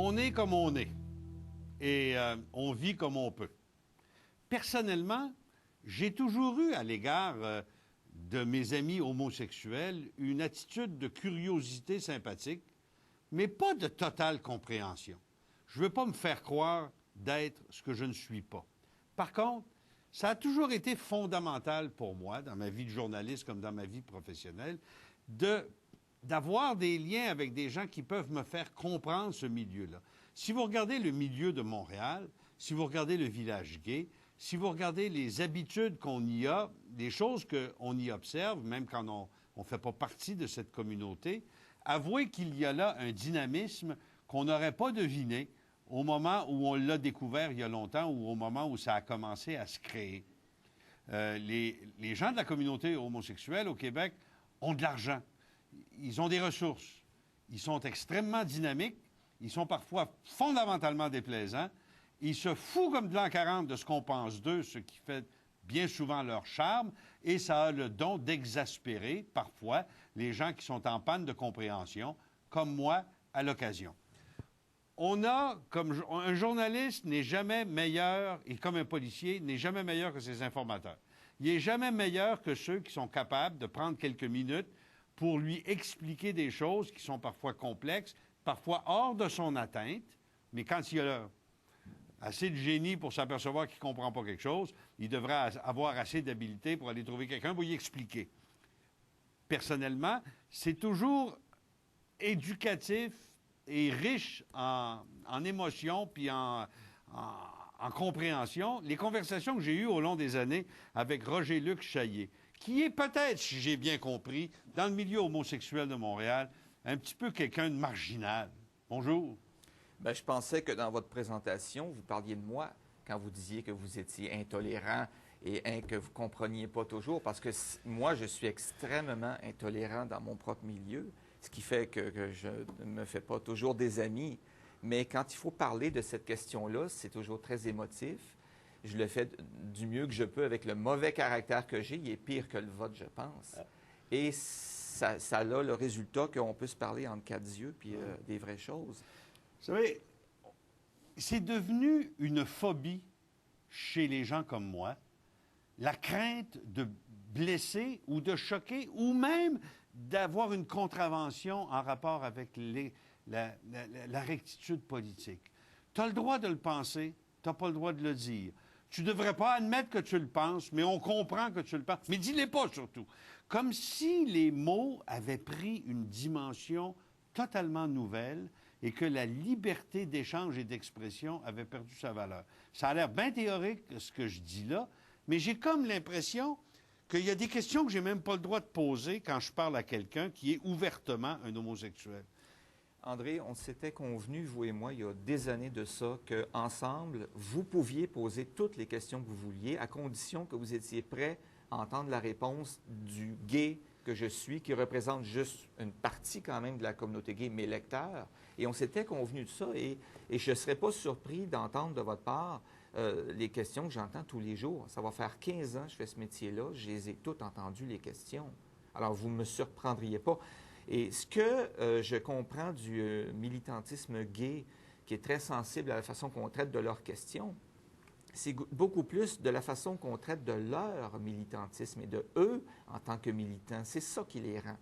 On est comme on est et on vit comme on peut. Personnellement, j'ai toujours eu à l'égard de mes amis homosexuels une attitude de curiosité sympathique, mais pas de totale compréhension. Je ne veux pas me faire croire d'être ce que je ne suis pas. Par contre, ça a toujours été fondamental pour moi, dans ma vie de journaliste comme dans ma vie professionnelle, d'avoir des liens avec des gens qui peuvent me faire comprendre ce milieu-là. Si vous regardez le milieu de Montréal, si vous regardez le village gay, si vous regardez les habitudes qu'on y a, les choses qu'on y observe, même quand on ne fait pas partie de cette communauté, avouez qu'il y a là un dynamisme qu'on n'aurait pas deviné au moment où on l'a découvert il y a longtemps ou au moment où ça a commencé à se créer. Les gens de la communauté homosexuelle au Québec ont de l'argent. Ils ont des ressources. Ils sont extrêmement dynamiques. Ils sont parfois fondamentalement déplaisants. Ils se foutent comme de l'an 40 de ce qu'on pense d'eux, ce qui fait bien souvent leur charme, et ça a le don d'exaspérer, parfois, les gens qui sont en panne de compréhension, comme moi, à l'occasion. Un journaliste n'est jamais meilleur, et comme un policier, n'est jamais meilleur que ses informateurs. Il n'est jamais meilleur que ceux qui sont capables de prendre quelques minutes pour lui expliquer des choses qui sont parfois complexes, parfois hors de son atteinte, mais quand il y a assez de génie pour s'apercevoir qu'il ne comprend pas quelque chose, il devrait avoir assez d'habileté pour aller trouver quelqu'un pour y expliquer. Personnellement, c'est toujours éducatif et riche en émotions puis en compréhension. Les conversations que j'ai eues au long des années avec Roger-Luc Chaillet, qui est peut-être, si j'ai bien compris, dans le milieu homosexuel de Montréal, un petit peu quelqu'un de marginal. Bonjour. Bien, je pensais que dans votre présentation, vous parliez de moi quand vous disiez que vous étiez intolérant et que vous ne compreniez pas toujours, parce que moi, je suis extrêmement intolérant dans mon propre milieu, ce qui fait que je ne me fais pas toujours des amis. Mais quand il faut parler de cette question-là, c'est toujours très émotif. Je le fais du mieux que je peux avec le mauvais caractère que j'ai. Il est pire que le vote, je pense. Et ça a le résultat qu'on peut se parler entre quatre yeux puis des vraies choses. Vous savez, c'est devenu une phobie chez les gens comme moi, la crainte de blesser ou de choquer ou même d'avoir une contravention en rapport avec la rectitude politique. Tu as le droit de le penser, tu n'as pas le droit de le dire. Tu ne devrais pas admettre que tu le penses, mais on comprend que tu le penses. Mais dis-les pas surtout. Comme si les mots avaient pris une dimension totalement nouvelle et que la liberté d'échange et d'expression avait perdu sa valeur. Ça a l'air bien théorique, ce que je dis là, mais j'ai comme l'impression qu'il y a des questions que j'ai même pas le droit de poser quand je parle à quelqu'un qui est ouvertement un homosexuel. André, on s'était convenu, vous et moi, il y a des années de ça, qu'ensemble, vous pouviez poser toutes les questions que vous vouliez, à condition que vous étiez prêt à entendre la réponse du gay que je suis, qui représente juste une partie quand même de la communauté gay, mes lecteurs. Et on s'était convenu de ça, et je ne serais pas surpris d'entendre de votre part les questions que j'entends tous les jours. Ça va faire 15 ans que je fais ce métier-là, je les ai toutes entendues, les questions. Alors, vous ne me surprendriez pas. Et ce que je comprends du militantisme gay, qui est très sensible à la façon qu'on traite de leurs questions, c'est beaucoup plus de la façon qu'on traite de leur militantisme et de eux en tant que militants. C'est ça qui les rend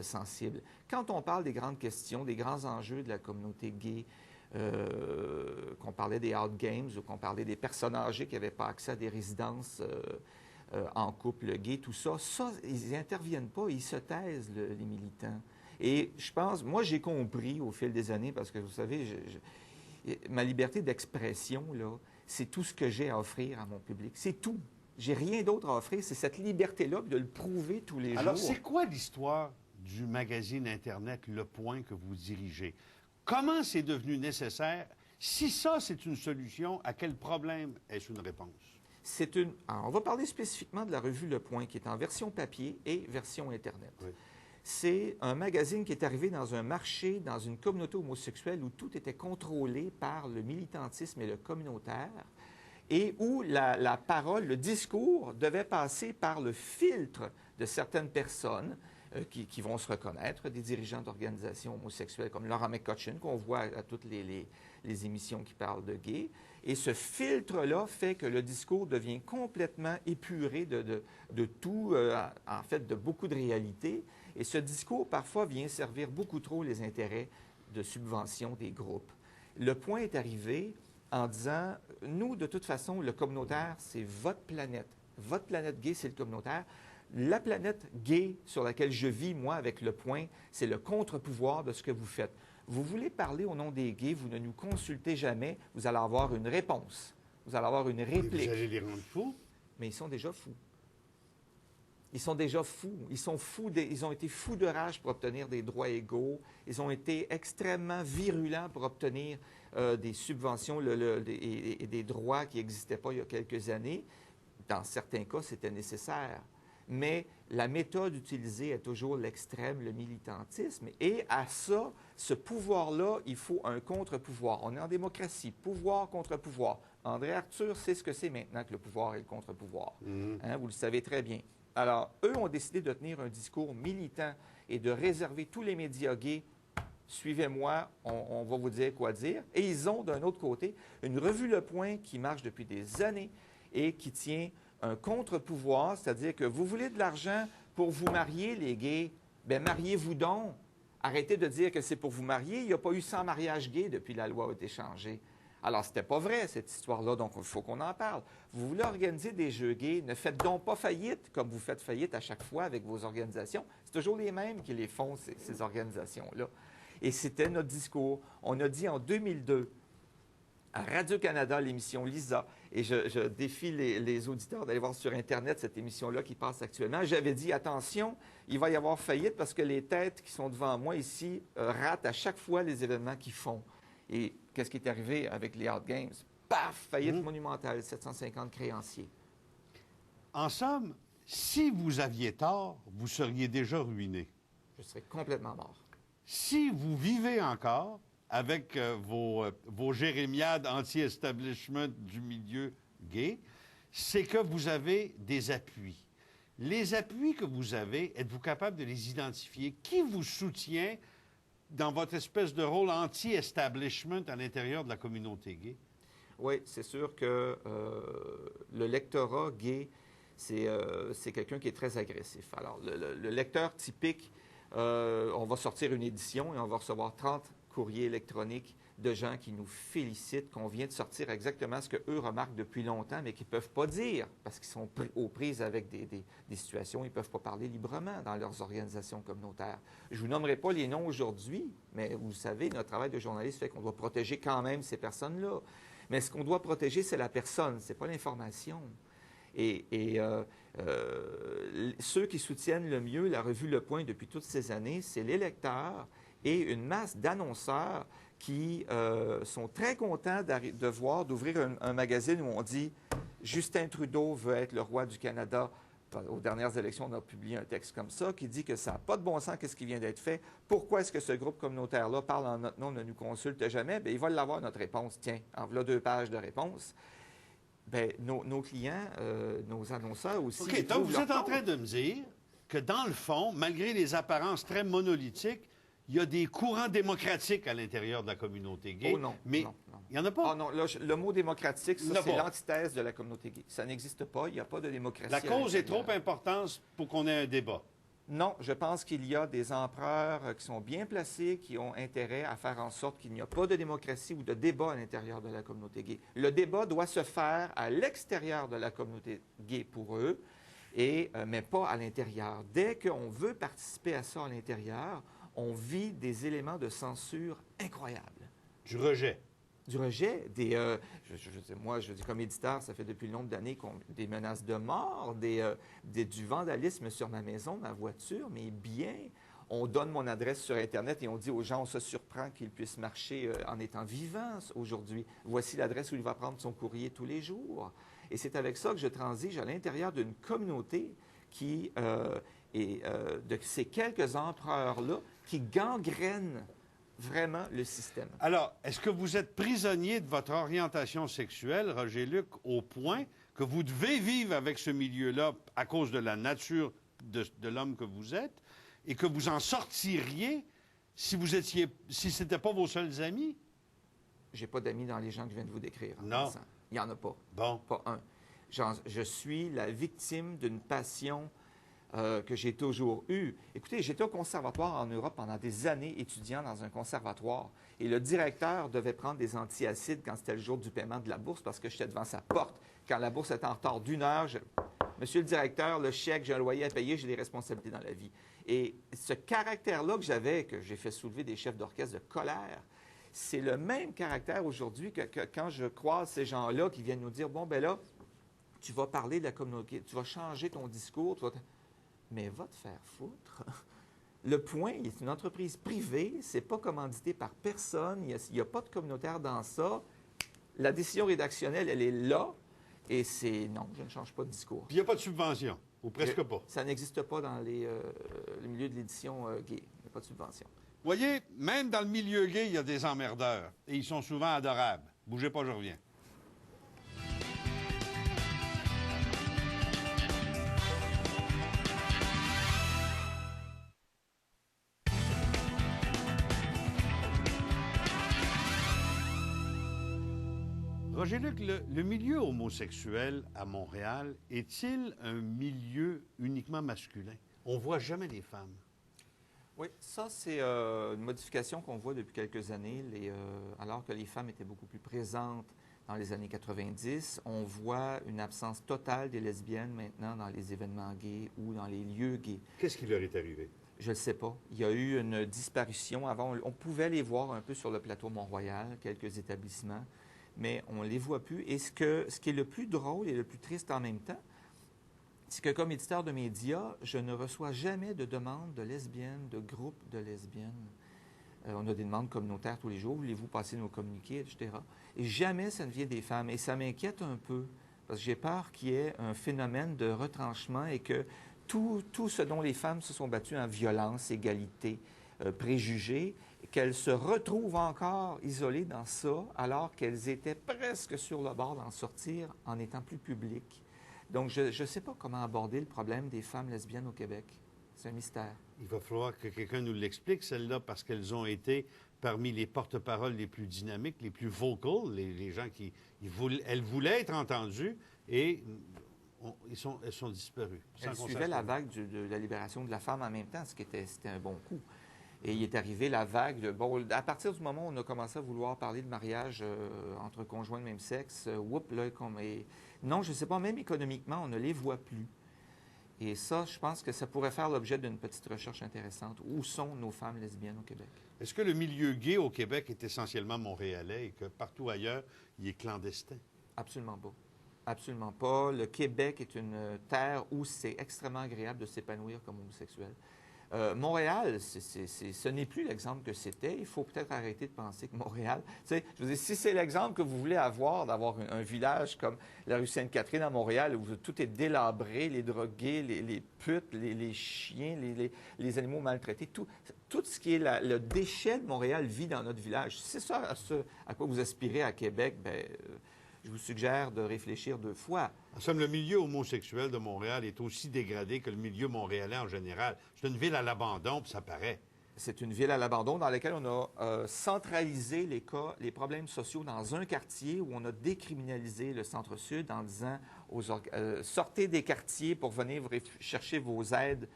sensibles. Quand on parle des grandes questions, des grands enjeux de la communauté gay, qu'on parlait des Out Games ou qu'on parlait des personnes âgées qui n'avaient pas accès à des résidences en couple gay, tout ça, ils n'interviennent pas, ils se taisent, les militants. Et je pense, moi, j'ai compris au fil des années, parce que vous savez, ma liberté d'expression, là, c'est tout ce que j'ai à offrir à mon public. C'est tout. J'ai rien d'autre à offrir. C'est cette liberté-là, de le prouver tous les jours. Alors, c'est quoi l'histoire du magazine Internet Le Point que vous dirigez? Comment c'est devenu nécessaire? Si ça, c'est une solution, à quel problème est-ce une réponse? Alors, on va parler spécifiquement de la revue Le Point, qui est en version papier et version Internet. Oui. C'est un magazine qui est arrivé dans un marché, dans une communauté homosexuelle où tout était contrôlé par le militantisme et le communautaire, et où la parole, le discours devait passer par le filtre de certaines personnes, qui vont se reconnaître, des dirigeants d'organisations homosexuelles comme Laura McCutcheon, qu'on voit à toutes les émissions qui parlent de gays. Et ce filtre-là fait que le discours devient complètement épuré de tout, en fait, de beaucoup de réalité. Et ce discours, parfois, vient servir beaucoup trop les intérêts de subvention des groupes. Le point est arrivé en disant, nous, de toute façon, le communautaire, c'est votre planète. Votre planète gay, c'est le communautaire. La planète gay sur laquelle je vis, moi, avec le point, c'est le contre-pouvoir de ce que vous faites. Vous voulez parler au nom des gays, vous ne nous consultez jamais, vous allez avoir une réponse. Vous allez avoir une réplique. Vous allez les rendre fous? Mais ils sont déjà fous. Ils sont déjà fous. Ils sont fous. Ils ont été fous de rage pour obtenir des droits égaux. Ils ont été extrêmement virulents pour obtenir des subventions et des droits qui n'existaient pas il y a quelques années. Dans certains cas, c'était nécessaire. Mais la méthode utilisée est toujours l'extrême, le militantisme. Et à ça, ce pouvoir-là, il faut un contre-pouvoir. On est en démocratie, pouvoir contre pouvoir. André Arthur sait ce que c'est maintenant que le pouvoir et le contre-pouvoir. Hein, vous le savez très bien. Alors, eux ont décidé de tenir un discours militant et de réserver tous les médias gays. Suivez-moi, on va vous dire quoi dire. Et ils ont, d'un autre côté, une revue Le Point qui marche depuis des années et qui tient un contre-pouvoir, c'est-à-dire que vous voulez de l'argent pour vous marier, les gays, bien, mariez-vous donc. Arrêtez de dire que c'est pour vous marier. Il n'y a pas eu 100 mariages gays depuis la loi a été changée. Alors, c'était pas vrai, cette histoire-là, donc il faut qu'on en parle. Vous voulez organiser des jeux gays, ne faites donc pas faillite comme vous faites faillite à chaque fois avec vos organisations. C'est toujours les mêmes qui les font, ces organisations-là. Et c'était notre discours. On a dit en 2002, à Radio-Canada, l'émission Lisa, et je défie les auditeurs d'aller voir sur Internet cette émission-là qui passe actuellement. J'avais dit, attention, il va y avoir faillite parce que les têtes qui sont devant moi ici ratent à chaque fois les événements qu'ils font. Et qu'est-ce qui est arrivé avec les Hard Games? Paf! Faillite monumentale, 750 créanciers. En somme, si vous aviez tort, vous seriez déjà ruiné. Je serais complètement mort. Si vous vivez encore avec vos jérémiades anti-establishment du milieu gay, c'est que vous avez des appuis. Les appuis que vous avez, êtes-vous capable de les identifier? Qui vous soutient dans votre espèce de rôle anti-establishment à l'intérieur de la communauté gay? Oui, c'est sûr que le lectorat gay, c'est quelqu'un qui est très agressif. Alors, le lecteur typique, on va sortir une édition et on va recevoir 30 courriers électroniques de gens qui nous félicitent qu'on vient de sortir exactement ce qu'eux remarquent depuis longtemps, mais qu'ils ne peuvent pas dire parce qu'ils sont aux prises avec des situations. Ils ne peuvent pas parler librement dans leurs organisations communautaires. Je ne vous nommerai pas les noms aujourd'hui, mais vous savez, notre travail de journaliste fait qu'on doit protéger quand même ces personnes-là. Mais ce qu'on doit protéger, c'est la personne, ce n'est pas l'information. Et ceux qui soutiennent le mieux la revue Le Point depuis toutes ces années, c'est les lecteurs et une masse d'annonceurs qui sont très contents d'ouvrir un magazine où on dit « Justin Trudeau veut être le roi du Canada ». Aux dernières élections, on a publié un texte comme ça qui dit que ça n'a pas de bon sens qu'est-ce qui vient d'être fait. Pourquoi est-ce que ce groupe communautaire-là parle en notre nom, ne nous consulte jamais? Bien, il va l'avoir, notre réponse. Tiens, en voilà 2 pages de réponse. Bien, nos clients, nos annonceurs aussi... OK, donc vous êtes en train de me dire que dans le fond, malgré les apparences très monolithiques, il y a des courants démocratiques à l'intérieur de la communauté gay. Oh non, mais non. il n'y en a pas. Ah non, là, le mot démocratique, ça, c'est l'antithèse de la communauté gay. Ça n'existe pas, il n'y a pas de démocratie. La cause est trop importante pour qu'on ait un débat. Non, je pense qu'il y a des empereurs qui sont bien placés, qui ont intérêt à faire en sorte qu'il n'y a pas de démocratie ou de débat à l'intérieur de la communauté gay. Le débat doit se faire à l'extérieur de la communauté gay pour eux, mais pas à l'intérieur. Dès qu'on veut participer à ça à l'intérieur, on vit des éléments de censure incroyables. Du rejet. Du rejet, moi, je dis comme éditeur, ça fait depuis le nombre d'années des menaces de mort, du vandalisme sur ma maison, ma voiture, mes biens. On donne mon adresse sur Internet et on dit aux gens, on se surprend qu'ils puissent marcher en étant vivants aujourd'hui. Voici l'adresse où il va prendre son courrier tous les jours. Et c'est avec ça que je transige à l'intérieur d'une communauté qui de ces quelques empereurs-là qui gangrènent vraiment le système. Alors, est-ce que vous êtes prisonnier de votre orientation sexuelle, Roger-Luc, au point que vous devez vivre avec ce milieu-là à cause de la nature de l'homme que vous êtes, et que vous en sortiriez si ce n'était pas vos seuls amis? J'ai pas d'amis dans les gens que je viens de vous décrire. Non. Il n'y en a pas. Bon. Pas un. Je suis la victime d'une passion que j'ai toujours eue. Écoutez, j'étais au conservatoire en Europe pendant des années, étudiant dans un conservatoire. Et le directeur devait prendre des antiacides quand c'était le jour du paiement de la bourse parce que j'étais devant sa porte. Quand la bourse était en retard d'1 heure, Monsieur le directeur, le chèque, j'ai un loyer à payer, j'ai des responsabilités dans la vie. Et ce caractère-là que j'avais, que j'ai fait soulever des chefs d'orchestre de colère, c'est le même caractère aujourd'hui que quand je croise ces gens-là qui viennent nous dire, bon, ben là, tu vas parler de la communauté, tu vas changer ton discours, mais va te faire foutre. Le Point, il est une entreprise privée, c'est pas commandité par personne, il n'y a pas de communautaire dans ça. La décision rédactionnelle, elle est là, et c'est non, je ne change pas de discours. Puis il n'y a pas de subvention, ou presque pas. Ça n'existe pas dans le milieu de l'édition gay. Il n'y a pas de subvention. Vous voyez, même dans le milieu gay, il y a des emmerdeurs, et ils sont souvent adorables. Bougez pas, je reviens. Roger-Luc, le milieu homosexuel à Montréal est-il un milieu uniquement masculin? On ne voit jamais les femmes. Oui, ça, c'est une modification qu'on voit depuis quelques années. Alors que les femmes étaient beaucoup plus présentes dans les années 90, on voit une absence totale des lesbiennes maintenant dans les événements gays ou dans les lieux gays. Qu'est-ce qui leur est arrivé? Je ne le sais pas. Il y a eu une disparition. Avant, on pouvait les voir un peu sur le plateau Mont-Royal, quelques établissements, mais on ne les voit plus. Et ce qui est le plus drôle et le plus triste en même temps, c'est que comme éditeur de médias, je ne reçois jamais de demandes de lesbiennes, de groupes de lesbiennes. On a des demandes communautaires tous les jours. Voulez-vous passer nos communiqués, etc. Et jamais ça ne vient des femmes. Et ça m'inquiète un peu, parce que j'ai peur qu'il y ait un phénomène de retranchement et que tout ce dont les femmes se sont battues en violence, égalité, préjugés, qu'elles se retrouvent encore isolées dans ça, alors qu'elles étaient presque sur le bord d'en sortir en étant plus publiques. Donc, je ne sais pas comment aborder le problème des femmes lesbiennes au Québec. C'est un mystère. Il va falloir que quelqu'un nous l'explique, celle-là, parce qu'elles ont été parmi les porte-paroles les plus dynamiques, les plus vocales, les gens qui... elles voulaient être entendues et elles sont disparues. Elles suivaient la vague de la libération de la femme en même temps, c'était un bon coup. Et il est arrivé la vague de... Bon, à partir du moment où on a commencé à vouloir parler de mariage entre conjoints de même sexe, non, je ne sais pas, même économiquement, on ne les voit plus. Et ça, je pense que ça pourrait faire l'objet d'une petite recherche intéressante. Où sont nos femmes lesbiennes au Québec? Est-ce que le milieu gay au Québec est essentiellement montréalais et que partout ailleurs, il est clandestin? Absolument pas. Absolument pas. Le Québec est une terre où c'est extrêmement agréable de s'épanouir comme homosexuel. Montréal, ce n'est plus l'exemple que c'était. Il faut peut-être arrêter de penser que Montréal... Tu sais, je veux dire, si c'est l'exemple que vous voulez avoir, d'avoir un village comme la rue Sainte-Catherine à Montréal, où tout est délabré, les drogués, les putes, les chiens, les animaux maltraités, tout ce qui est le déchet de Montréal vit dans notre village. Si c'est ça à quoi vous aspirez à Québec, bien... je vous suggère de réfléchir 2 fois. En somme, le milieu homosexuel de Montréal est aussi dégradé que le milieu montréalais en général. C'est une ville à l'abandon, puis ça paraît. C'est une ville à l'abandon dans laquelle on a centralisé les problèmes sociaux dans un quartier où on a décriminalisé le centre-sud en disant sortez des quartiers pour venir chercher vos aides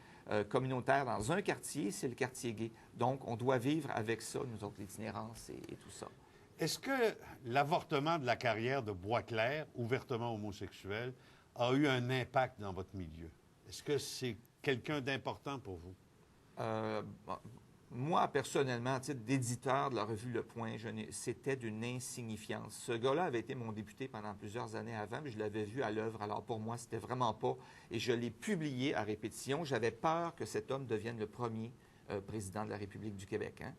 communautaires dans un quartier, c'est le quartier gay. Donc, on doit vivre avec ça, nous autres, l'itinérance et tout ça. Est-ce que l'avortement de la carrière de Boisclair, ouvertement homosexuel, a eu un impact dans votre milieu? Est-ce que c'est quelqu'un d'important pour vous? Moi, personnellement, à titre d'éditeur de la revue Le Point, c'était d'une insignifiance. Ce gars-là avait été mon député pendant plusieurs années avant, mais je l'avais vu à l'œuvre. Alors pour moi, c'était vraiment pas... Et je l'ai publié à répétition. J'avais peur que cet homme devienne le premier président de la République du Québec. Hein?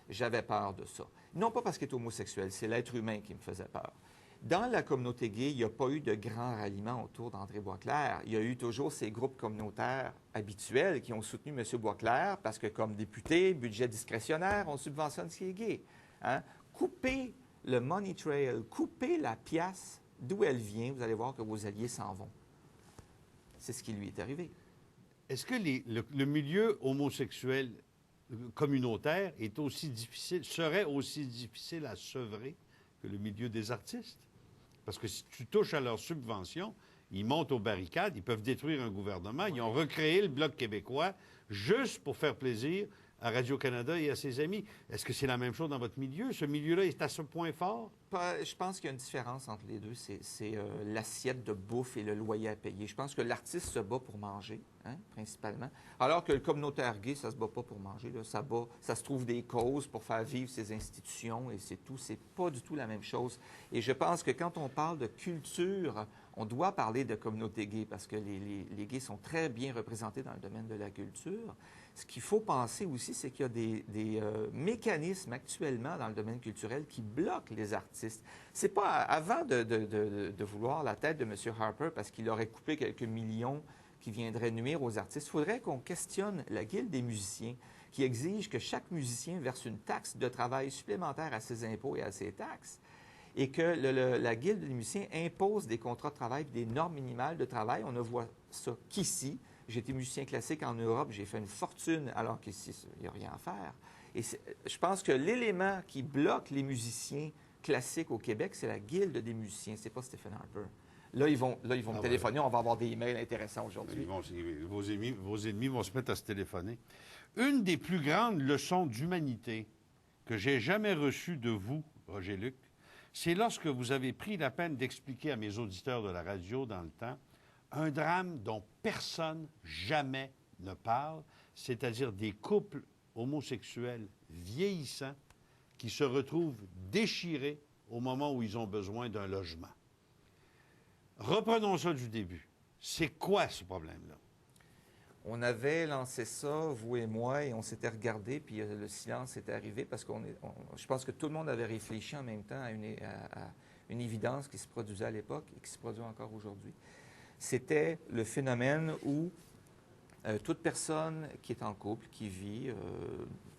J'avais peur de ça. Non pas parce qu'il est homosexuel, c'est l'être humain qui me faisait peur. Dans la communauté gay, il n'y a pas eu de grand ralliement autour d'André Boisclair. Il y a eu toujours ces groupes communautaires habituels qui ont soutenu M. Boisclair parce que, comme député, budget discrétionnaire, on subventionne ce qui est gay. Hein? Coupez le money trail, coupez la pièce d'où elle vient, vous allez voir que vos alliés s'en vont. C'est ce qui lui est arrivé. est-ce que le milieu homosexuel communautaire serait aussi difficile à sevrer que le milieu des artistes? Parce que si tu touches à leurs subventions, ils montent aux barricades, ils peuvent détruire un gouvernement. Oui. Ils ont recréé le Bloc québécois juste pour faire plaisir à Radio-Canada et à ses amis. Est-ce que c'est la même chose dans votre milieu? Ce milieu-là est à ce point fort? Je pense qu'il y a une différence entre les deux. C'est l'assiette de bouffe et le loyer à payer. Je pense que l'artiste se bat pour manger, hein, principalement. Alors que le communautaire gay, ça se bat pas pour manger. Là. Ça se trouve des causes pour faire vivre ses institutions et c'est tout. C'est pas du tout la même chose. Et je pense que quand on parle de culture, on doit parler de communauté gay parce que les gays sont très bien représentés dans le domaine de la culture. Ce qu'il faut penser aussi, c'est qu'il y a des mécanismes actuellement dans le domaine culturel qui bloquent les artistes. C'est pas avant de vouloir la tête de M. Harper parce qu'il aurait coupé quelques millions qui viendraient nuire aux artistes. Il faudrait qu'on questionne la Guilde des musiciens qui exige que chaque musicien verse une taxe de travail supplémentaire à ses impôts et à ses taxes et que la Guilde des musiciens impose des contrats de travail et des normes minimales de travail. On ne voit ça qu'ici. J'ai été musicien classique en Europe, j'ai fait une fortune, alors qu'ici, il n'y a rien à faire. Et je pense que l'élément qui bloque les musiciens classiques au Québec, c'est la Guilde des musiciens, c'est pas Stephen Harper. Là, ils vont me téléphoner, on va avoir des emails intéressants aujourd'hui. Vos ennemis vont se mettre à se téléphoner. Une des plus grandes leçons d'humanité que j'ai jamais reçues de vous, Roger Luc, c'est lorsque vous avez pris la peine d'expliquer à mes auditeurs de la radio dans le temps un drame dont personne jamais ne parle, c'est-à-dire des couples homosexuels vieillissants qui se retrouvent déchirés au moment où ils ont besoin d'un logement. Reprenons ça du début. C'est quoi ce problème-là? On avait lancé ça, vous et moi, et on s'était regardé, puis le silence était arrivé parce je pense que tout le monde avait réfléchi en même temps à une évidence qui se produisait à l'époque et qui se produit encore aujourd'hui. C'était le phénomène où toute personne qui est en couple, qui vit,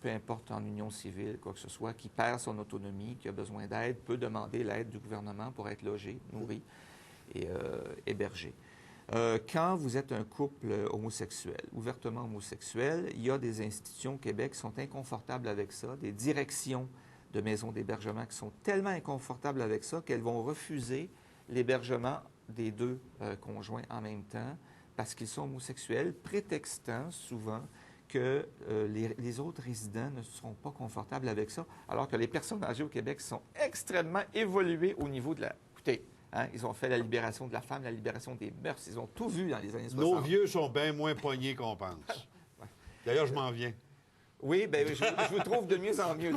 peu importe en union civile, quoi que ce soit, qui perd son autonomie, qui a besoin d'aide, peut demander l'aide du gouvernement pour être logé, nourri et hébergé. Quand vous êtes un couple homosexuel, ouvertement homosexuel, il y a des institutions au Québec qui sont inconfortables avec ça, des directions de maisons d'hébergement qui sont tellement inconfortables avec ça qu'elles vont refuser l'hébergement des deux conjoints en même temps parce qu'ils sont homosexuels, prétextant souvent que les autres résidents ne seront pas confortables avec ça, alors que les personnes âgées au Québec sont extrêmement évoluées au niveau de la... Écoutez, hein, ils ont fait la libération de la femme, la libération des mœurs, ils ont tout vu dans les années 60. Nos vieux sont bien moins poignés qu'on pense. D'ailleurs, je m'en viens. Oui, bien, je vous trouve de mieux en mieux.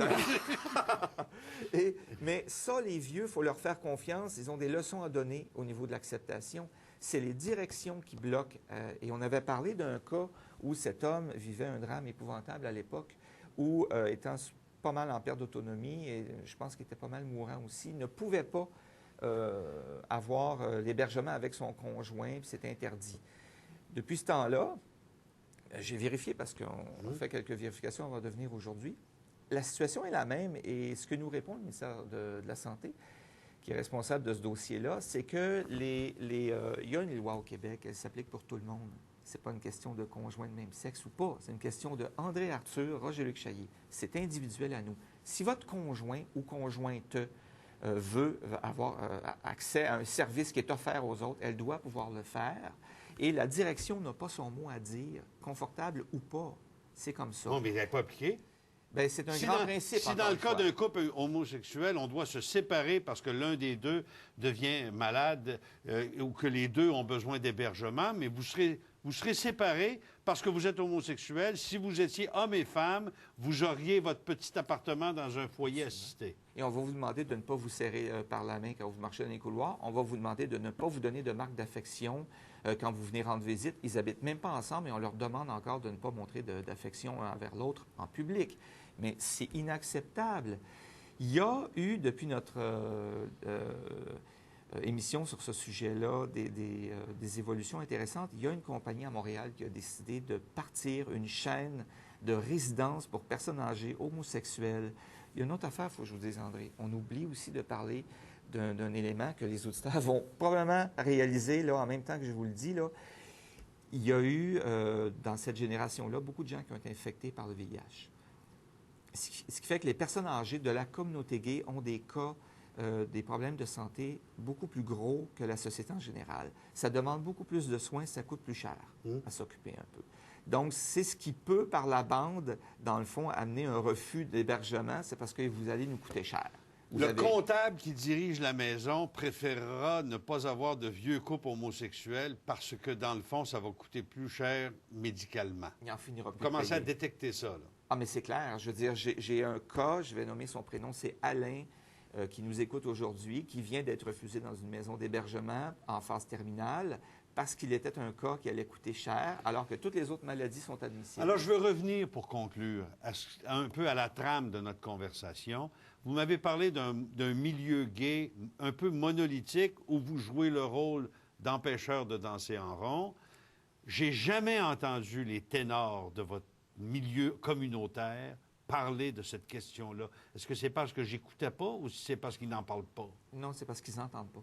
Mais ça, les vieux, il faut leur faire confiance. Ils ont des leçons à donner au niveau de l'acceptation. C'est les directions qui bloquent. Et on avait parlé d'un cas où cet homme vivait un drame épouvantable à l'époque, où, étant pas mal en perte d'autonomie, et je pense qu'il était pas mal mourant aussi, ne pouvait pas avoir l'hébergement avec son conjoint, puis c'était interdit. Depuis ce temps-là, j'ai vérifié parce qu'on fait quelques vérifications avant de venir aujourd'hui. La situation est la même et ce que nous répond le ministère de la Santé, qui est responsable de ce dossier-là, c'est que il y a une loi au Québec, elle s'applique pour tout le monde. Ce n'est pas une question de conjoint de même sexe ou pas. C'est une question de André Arthur, Roger-Luc Chaillet. C'est individuel à nous. Si votre conjoint ou conjointe veut avoir accès à un service qui est offert aux autres, elle doit pouvoir le faire. Et la direction n'a pas son mot à dire, confortable ou pas. C'est comme ça. Non, mais elle n'est pas appliquée. Bien, c'est un grand principe. Si dans le cas d'un couple homosexuel, on doit se séparer parce que l'un des deux devient malade ou que les deux ont besoin d'hébergement, mais vous serez séparés parce que vous êtes homosexuel. Si vous étiez homme et femme, vous auriez votre petit appartement dans un foyer assisté. Et on va vous demander de ne pas vous serrer par la main quand vous marchez dans les couloirs. On va vous demander de ne pas vous donner de marque d'affection quand vous venez rendre visite. Ils n'habitent même pas ensemble et on leur demande encore de ne pas montrer d'affection envers l'autre en public. Mais c'est inacceptable. Il y a eu, depuis notre émission sur ce sujet-là, des évolutions intéressantes. Il y a une compagnie à Montréal qui a décidé de partir une chaîne de résidence pour personnes âgées homosexuelles. Il y a une autre affaire, il faut que je vous dise, André. On oublie aussi de parler d'un élément que les auditeurs vont probablement réaliser là, en même temps que je vous le dis. Là. il y a eu, dans cette génération-là, beaucoup de gens qui ont été infectés par le VIH. Ce qui fait que les personnes âgées de la communauté gay ont des cas, des problèmes de santé beaucoup plus gros que la société en général. Ça demande beaucoup plus de soins, ça coûte plus cher à s'occuper un peu. Donc, c'est ce qui peut, par la bande, dans le fond, amener un refus d'hébergement, c'est parce que vous allez nous coûter cher. Comptable qui dirige la maison préférera ne pas avoir de vieux couples homosexuels parce que, dans le fond, ça va coûter plus cher médicalement. Il en finira plus. Vous commencez à détecter ça, là. Ah, mais c'est clair. Je veux dire, j'ai un cas, je vais nommer son prénom, c'est Alain, qui nous écoute aujourd'hui, qui vient d'être refusé dans une maison d'hébergement en phase terminale parce qu'il était un cas qui allait coûter cher, alors que toutes les autres maladies sont admissibles. Alors, je veux revenir, pour conclure, un peu à la trame de notre conversation. Vous m'avez parlé d'un milieu gay un peu monolithique où vous jouez le rôle d'empêcheur de danser en rond. J'ai jamais entendu les ténors de votre milieu communautaire parler de cette question-là. Est-ce que c'est parce que j'écoutais pas ou c'est parce qu'ils n'en parlent pas? Non, c'est parce qu'ils n'entendent pas.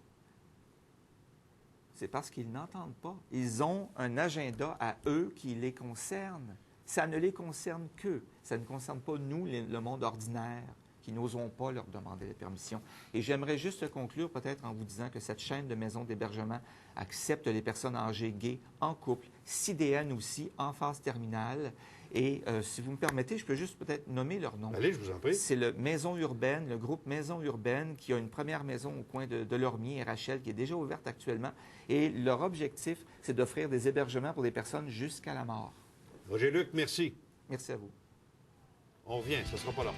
C'est parce qu'ils n'entendent pas. Ils ont un agenda à eux qui les concerne. Ça ne les concerne qu'eux. Ça ne concerne pas nous, le monde ordinaire, qui n'osons pas leur demander la permission. Et j'aimerais juste conclure peut-être en vous disant que cette chaîne de maisons d'hébergement accepte les personnes âgées gays en couple, CDN aussi, en phase terminale. Et si vous me permettez, je peux juste peut-être nommer leur nom. Allez, je vous en prie. C'est le Maison Urbaine, le groupe Maison Urbaine, qui a une première maison au coin de Lormier et Rachel, qui est déjà ouverte actuellement. Et leur objectif, c'est d'offrir des hébergements pour des personnes jusqu'à la mort. Roger Luc, merci. Merci à vous. On revient, ça ne sera pas long.